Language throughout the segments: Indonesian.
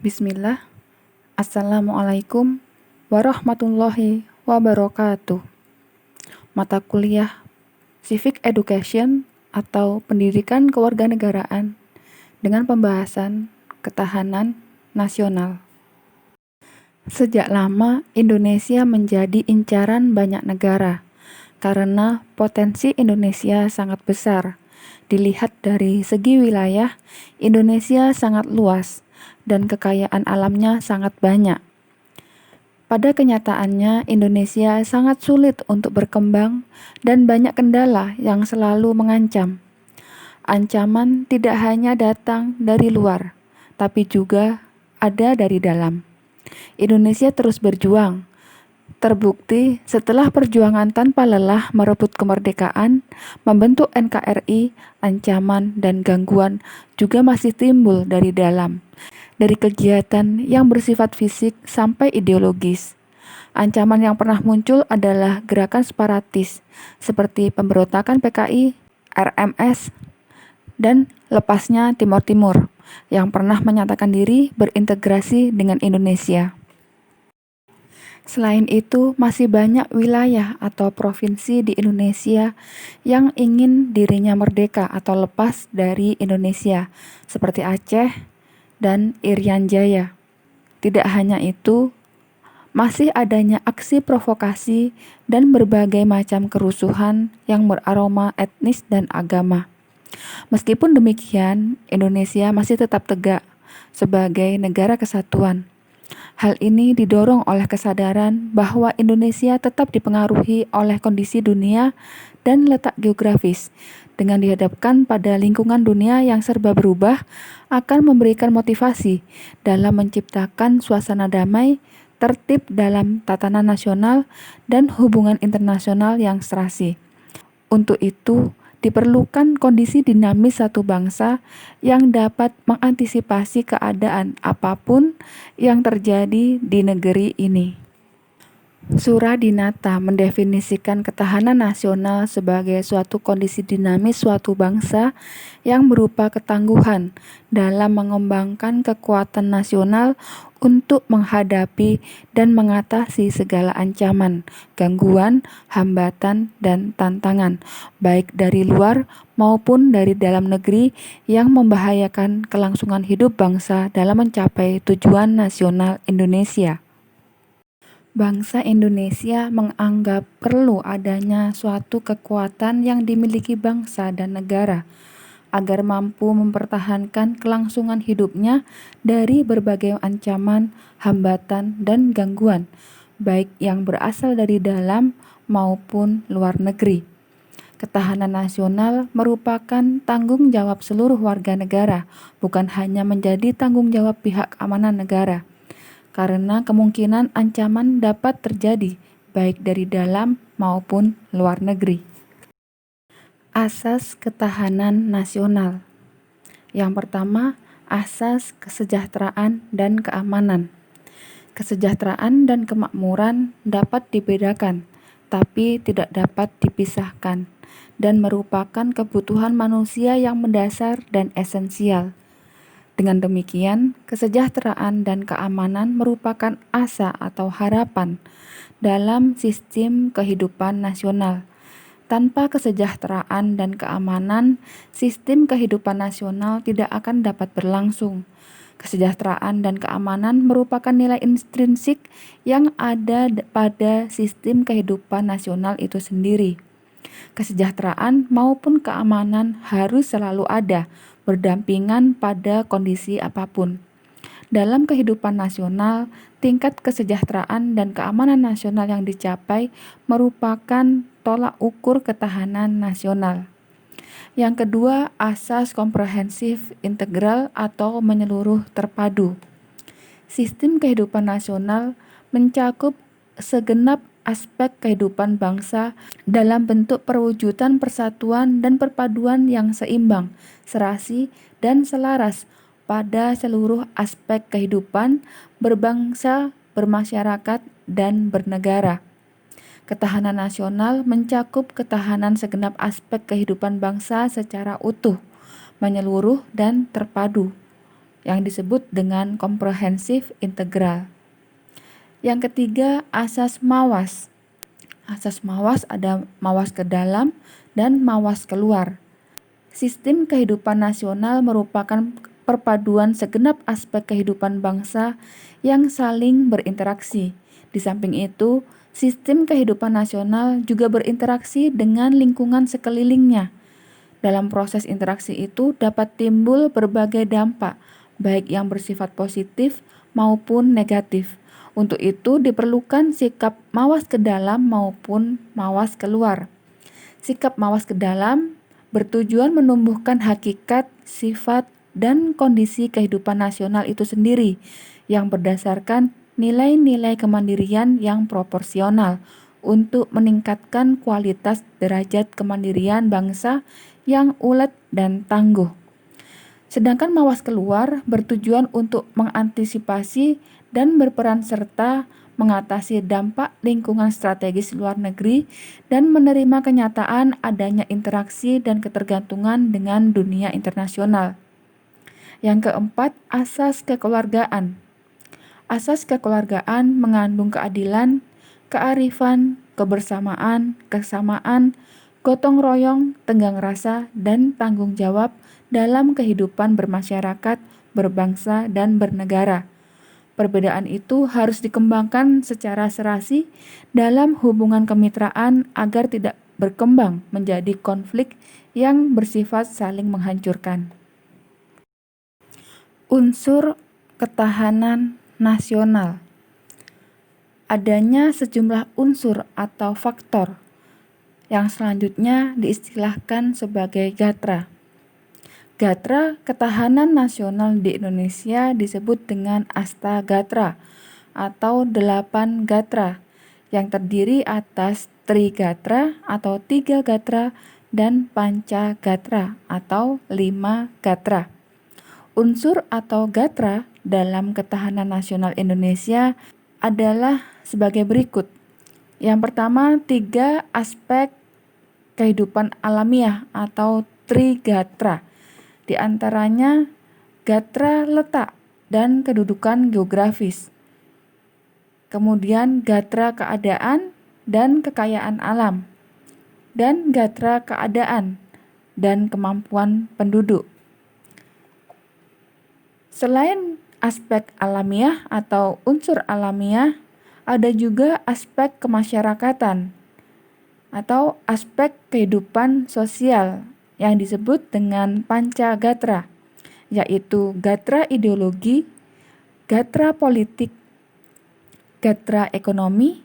Bismillah. Assalamualaikum warahmatullahi wabarakatuh. Mata kuliah Civic Education atau Pendidikan Kewarganegaraan dengan pembahasan ketahanan nasional. Sejak lama Indonesia menjadi incaran banyak negara karena potensi Indonesia sangat besar. Dilihat dari segi wilayah, Indonesia sangat luas dan kekayaan alamnya sangat banyak. Pada kenyataannya, Indonesia sangat sulit untuk berkembang dan banyak kendala yang selalu mengancam. Ancaman tidak hanya datang dari luar, tapi juga ada dari dalam. Indonesia terus berjuang. Terbukti setelah perjuangan tanpa lelah merebut kemerdekaan, membentuk NKRI, ancaman dan gangguan juga masih timbul dari dalam. Dari kegiatan yang bersifat fisik sampai ideologis. Ancaman yang pernah muncul adalah gerakan separatis, seperti pemberontakan PKI, RMS, dan lepasnya Timor Timur, yang pernah menyatakan diri berintegrasi dengan Indonesia. Selain itu, masih banyak wilayah atau provinsi di Indonesia yang ingin dirinya merdeka atau lepas dari Indonesia, seperti Aceh dan Irian Jaya. Tidak hanya itu, masih adanya aksi provokasi dan berbagai macam kerusuhan yang beraroma etnis dan agama. Meskipun demikian, Indonesia masih tetap tegak sebagai negara kesatuan. Hal ini didorong oleh kesadaran bahwa Indonesia tetap dipengaruhi oleh kondisi dunia dan letak geografis. Dengan dihadapkan pada lingkungan dunia yang serba berubah, akan memberikan motivasi dalam menciptakan suasana damai, tertib dalam tatanan nasional, dan hubungan internasional yang serasi. Untuk itu, diperlukan kondisi dinamis satu bangsa yang dapat mengantisipasi keadaan apapun yang terjadi di negeri ini. Suradinata mendefinisikan ketahanan nasional sebagai suatu kondisi dinamis suatu bangsa yang berupa ketangguhan dalam mengembangkan kekuatan nasional untuk menghadapi dan mengatasi segala ancaman, gangguan, hambatan, dan tantangan, baik dari luar maupun dari dalam negeri yang membahayakan kelangsungan hidup bangsa dalam mencapai tujuan nasional Indonesia. Bangsa Indonesia menganggap perlu adanya suatu kekuatan yang dimiliki bangsa dan negara agar mampu mempertahankan kelangsungan hidupnya dari berbagai ancaman, hambatan, dan gangguan, baik yang berasal dari dalam maupun luar negeri. Ketahanan nasional merupakan tanggung jawab seluruh warga negara, bukan hanya menjadi tanggung jawab pihak keamanan negara. Karena kemungkinan ancaman dapat terjadi baik dari dalam maupun luar negeri. Asas ketahanan nasional. Yang pertama, asas kesejahteraan dan keamanan. Kesejahteraan dan kemakmuran dapat dibedakan, tapi tidak dapat dipisahkan, dan merupakan kebutuhan manusia yang mendasar dan esensial. Dengan demikian, kesejahteraan dan keamanan merupakan asa atau harapan dalam sistem kehidupan nasional. Tanpa kesejahteraan dan keamanan, sistem kehidupan nasional tidak akan dapat berlangsung. Kesejahteraan dan keamanan merupakan nilai intrinsik yang ada pada sistem kehidupan nasional itu sendiri. Kesejahteraan maupun keamanan harus selalu ada, berdampingan pada kondisi apapun. Dalam kehidupan nasional, tingkat kesejahteraan dan keamanan nasional yang dicapai merupakan tolak ukur ketahanan nasional. Yang kedua, asas komprehensif integral atau menyeluruh terpadu. Sistem kehidupan nasional mencakup segenap aspek kehidupan bangsa dalam bentuk perwujudan persatuan dan perpaduan yang seimbang, serasi, dan selaras pada seluruh aspek kehidupan berbangsa, bermasyarakat, dan bernegara. Ketahanan nasional mencakup ketahanan segenap aspek kehidupan bangsa secara utuh, menyeluruh, dan terpadu. yang disebut dengan komprehensif integral. Yang ketiga, asas mawas. Asas mawas ada mawas ke dalam dan mawas keluar. Sistem kehidupan nasional merupakan perpaduan segenap aspek kehidupan bangsa yang saling berinteraksi. Di samping itu, sistem kehidupan nasional juga berinteraksi dengan lingkungan sekelilingnya. Dalam proses interaksi itu dapat timbul berbagai dampak, baik yang bersifat positif maupun negatif. Untuk itu diperlukan sikap mawas ke dalam maupun mawas keluar. Sikap mawas ke dalam bertujuan menumbuhkan hakikat, sifat, dan kondisi kehidupan nasional itu sendiri yang berdasarkan nilai-nilai kemandirian yang proporsional untuk meningkatkan kualitas derajat kemandirian bangsa yang ulet dan tangguh. Sedangkan mawas keluar bertujuan untuk mengantisipasi dan berperan serta mengatasi dampak lingkungan strategis luar negeri dan menerima kenyataan adanya interaksi dan ketergantungan dengan dunia internasional. Yang keempat, asas kekeluargaan. Asas kekeluargaan mengandung keadilan, kearifan, kebersamaan, kesamaan, gotong royong, tenggang rasa, dan tanggung jawab dalam kehidupan bermasyarakat, berbangsa, dan bernegara. Perbedaan itu harus dikembangkan secara serasi dalam hubungan kemitraan agar tidak berkembang menjadi konflik yang bersifat saling menghancurkan. Unsur ketahanan nasional. Adanya sejumlah unsur atau faktor yang selanjutnya diistilahkan sebagai gatra. Gatra ketahanan nasional di Indonesia disebut dengan Astagatra atau 8 gatra yang terdiri atas Trigatra atau 3 gatra dan Pancagatra atau 5 gatra. Unsur atau gatra dalam ketahanan nasional Indonesia adalah sebagai berikut. Yang pertama, 3 aspek kehidupan alamiah atau trigatra. Di antaranya gatra letak dan kedudukan geografis. Kemudian gatra keadaan dan kekayaan alam. Dan gatra keadaan dan kemampuan penduduk. Selain aspek alamiah atau unsur alamiah, ada juga aspek kemasyarakatan atau aspek kehidupan sosial yang disebut dengan Pancagatra, yaitu gatra ideologi, gatra politik, gatra ekonomi,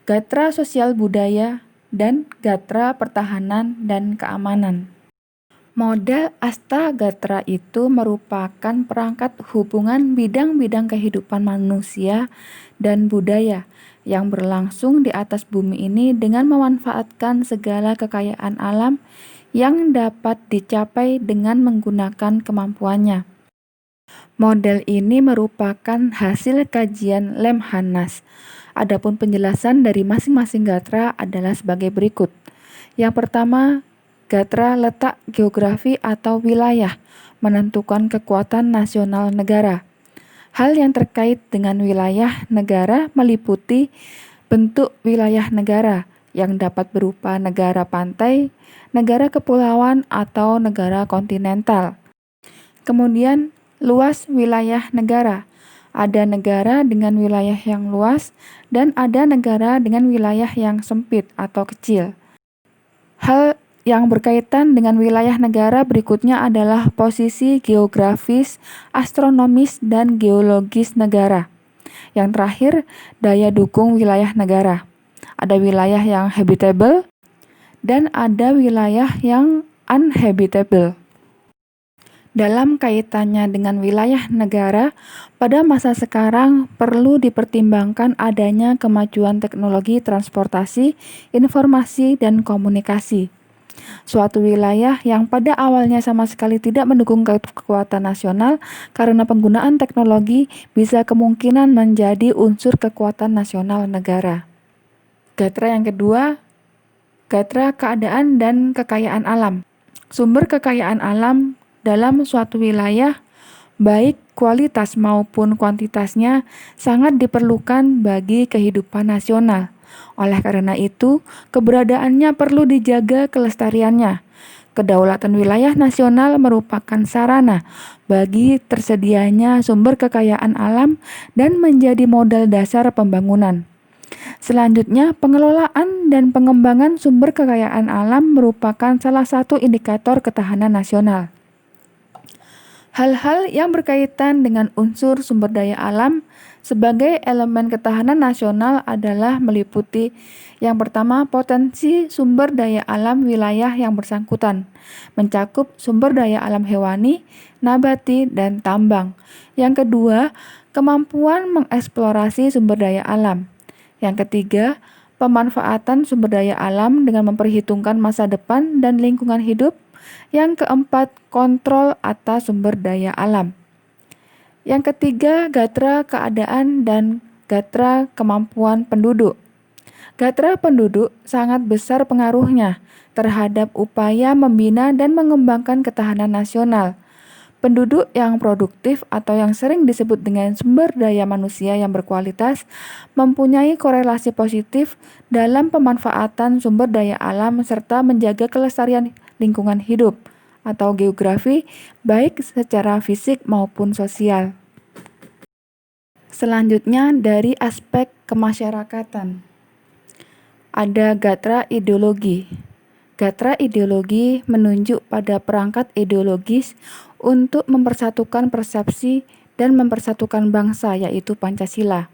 gatra sosial budaya, dan gatra pertahanan dan keamanan. Model Astagatra itu merupakan perangkat hubungan bidang-bidang kehidupan manusia dan budaya yang berlangsung di atas bumi ini dengan memanfaatkan segala kekayaan alam yang dapat dicapai dengan menggunakan kemampuannya. Model ini merupakan hasil kajian Lemhanas. Adapun penjelasan dari masing-masing gatra adalah sebagai berikut. Yang pertama, gatra letak geografi atau wilayah menentukan kekuatan nasional negara. Hal yang terkait dengan wilayah negara meliputi bentuk wilayah negara yang dapat berupa negara pantai, negara kepulauan, atau negara kontinental. Kemudian, luas wilayah negara. Ada negara dengan wilayah yang luas dan ada negara dengan wilayah yang sempit atau kecil. Hal yang berkaitan dengan wilayah negara berikutnya adalah posisi geografis, astronomis, dan geologis negara. Yang terakhir, daya dukung wilayah negara. Ada wilayah yang habitable dan ada wilayah yang uninhabitable. Dalam kaitannya dengan wilayah negara, pada masa sekarang perlu dipertimbangkan adanya kemajuan teknologi transportasi, informasi, dan komunikasi. Suatu wilayah yang pada awalnya sama sekali tidak mendukung kekuatan nasional karena penggunaan teknologi bisa kemungkinan menjadi unsur kekuatan nasional negara. Gatra yang kedua, gatra keadaan dan kekayaan alam. Sumber kekayaan alam dalam suatu wilayah baik kualitas maupun kuantitasnya, sangat diperlukan bagi kehidupan nasional. Oleh karena itu, keberadaannya perlu dijaga kelestariannya. Kedaulatan wilayah nasional merupakan sarana bagi tersedianya sumber kekayaan alam dan menjadi modal dasar pembangunan. Selanjutnya, pengelolaan dan pengembangan sumber kekayaan alam merupakan salah satu indikator ketahanan nasional. Hal-hal yang berkaitan dengan unsur sumber daya alam sebagai elemen ketahanan nasional adalah meliputi yang pertama, potensi sumber daya alam wilayah yang bersangkutan, mencakup sumber daya alam hewani, nabati, dan tambang. Yang kedua, kemampuan mengeksplorasi sumber daya alam. Yang ketiga, pemanfaatan sumber daya alam dengan memperhitungkan masa depan dan lingkungan hidup. Yang keempat, kontrol atas sumber daya alam. Yang ketiga, gatra keadaan dan gatra kemampuan penduduk. Gatra penduduk sangat besar pengaruhnya terhadap upaya membina dan mengembangkan ketahanan nasional. Penduduk yang produktif atau yang sering disebut dengan sumber daya manusia yang berkualitas mempunyai korelasi positif dalam pemanfaatan sumber daya alam serta menjaga kelestarian lingkungan hidup atau geografi baik secara fisik maupun sosial. Selanjutnya dari aspek kemasyarakatan. Ada gatra ideologi. Gatra ideologi menunjuk pada perangkat ideologis untuk mempersatukan persepsi dan mempersatukan bangsa, yaitu Pancasila.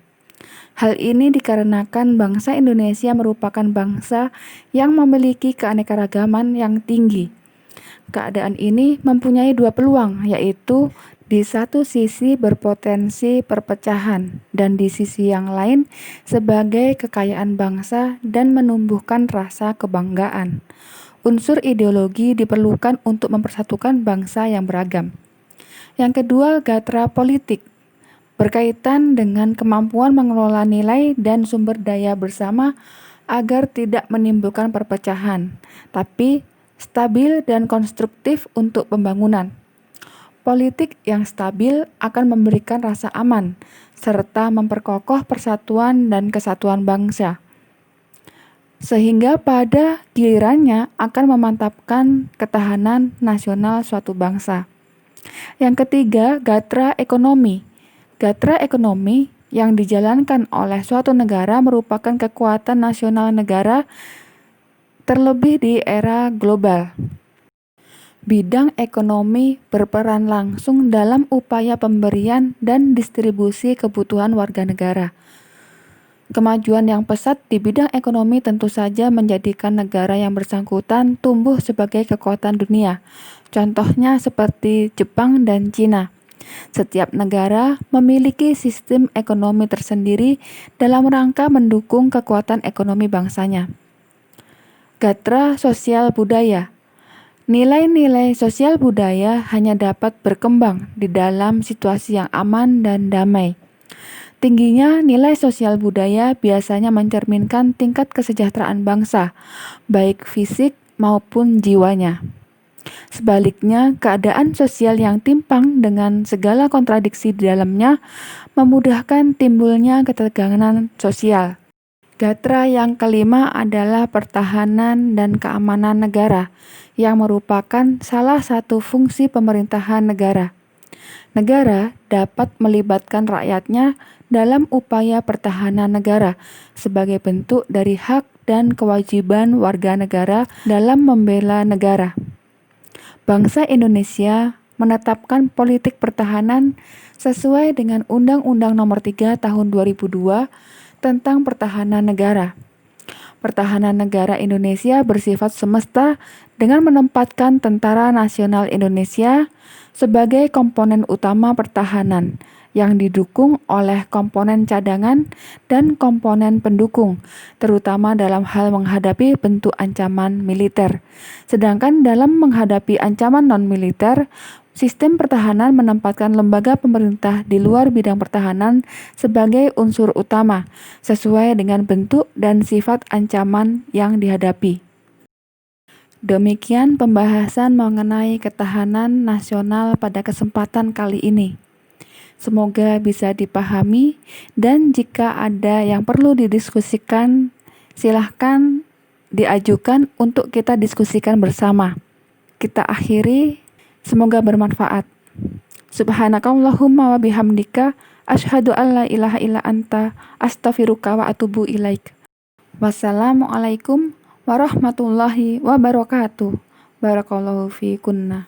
Hal ini dikarenakan bangsa Indonesia merupakan bangsa yang memiliki keanekaragaman yang tinggi. Keadaan ini mempunyai dua peluang, yaitu di satu sisi berpotensi perpecahan dan di sisi yang lain sebagai kekayaan bangsa dan menumbuhkan rasa kebanggaan. Unsur ideologi diperlukan untuk mempersatukan bangsa yang beragam. Yang kedua, gatra politik. Berkaitan dengan kemampuan mengelola nilai dan sumber daya bersama agar tidak menimbulkan perpecahan, tapi stabil dan konstruktif untuk pembangunan. Politik yang stabil akan memberikan rasa aman, serta memperkokoh persatuan dan kesatuan bangsa, sehingga pada gilirannya akan memantapkan ketahanan nasional suatu bangsa. Yang ketiga, gatra ekonomi. Gatra ekonomi yang dijalankan oleh suatu negara merupakan kekuatan nasional negara, terlebih di era global. Bidang ekonomi berperan langsung dalam upaya pemberian dan distribusi kebutuhan warga negara. Kemajuan yang pesat di bidang ekonomi tentu saja menjadikan negara yang bersangkutan tumbuh sebagai kekuatan dunia. Contohnya seperti Jepang dan Cina. Setiap negara memiliki sistem ekonomi tersendiri dalam rangka mendukung kekuatan ekonomi bangsanya. Gatra sosial budaya. Nilai-nilai sosial budaya hanya dapat berkembang di dalam situasi yang aman dan damai. Tingginya nilai sosial budaya biasanya mencerminkan tingkat kesejahteraan bangsa, baik fisik maupun jiwanya. Sebaliknya, keadaan sosial yang timpang dengan segala kontradiksi di dalamnya memudahkan timbulnya ketegangan sosial. Gatra yang kelima adalah pertahanan dan keamanan negara, yang merupakan salah satu fungsi pemerintahan negara. Negara dapat melibatkan rakyatnya dalam upaya pertahanan negara sebagai bentuk dari hak dan kewajiban warga negara dalam membela negara. Bangsa Indonesia menetapkan politik pertahanan sesuai dengan Undang-Undang Nomor 3 Tahun 2002 tentang Pertahanan Negara. Pertahanan negara Indonesia bersifat semesta dengan menempatkan Tentara Nasional Indonesia sebagai komponen utama pertahanan yang didukung oleh komponen cadangan dan komponen pendukung, terutama dalam hal menghadapi bentuk ancaman militer. Sedangkan dalam menghadapi ancaman non-militer, sistem pertahanan menempatkan lembaga pemerintah di luar bidang pertahanan sebagai unsur utama, sesuai dengan bentuk dan sifat ancaman yang dihadapi. Demikian pembahasan mengenai ketahanan nasional pada kesempatan kali ini. Semoga bisa dipahami, dan jika ada yang perlu didiskusikan, silahkan diajukan untuk kita diskusikan bersama. Kita akhiri, semoga bermanfaat. Subhanakallahumma wa bihamdika asyhadu an la ilaha illa anta astaghfiruka wa atubu ilaik. Wassalamualaikum warahmatullahi wabarakatuh. Barakallahu fikunna.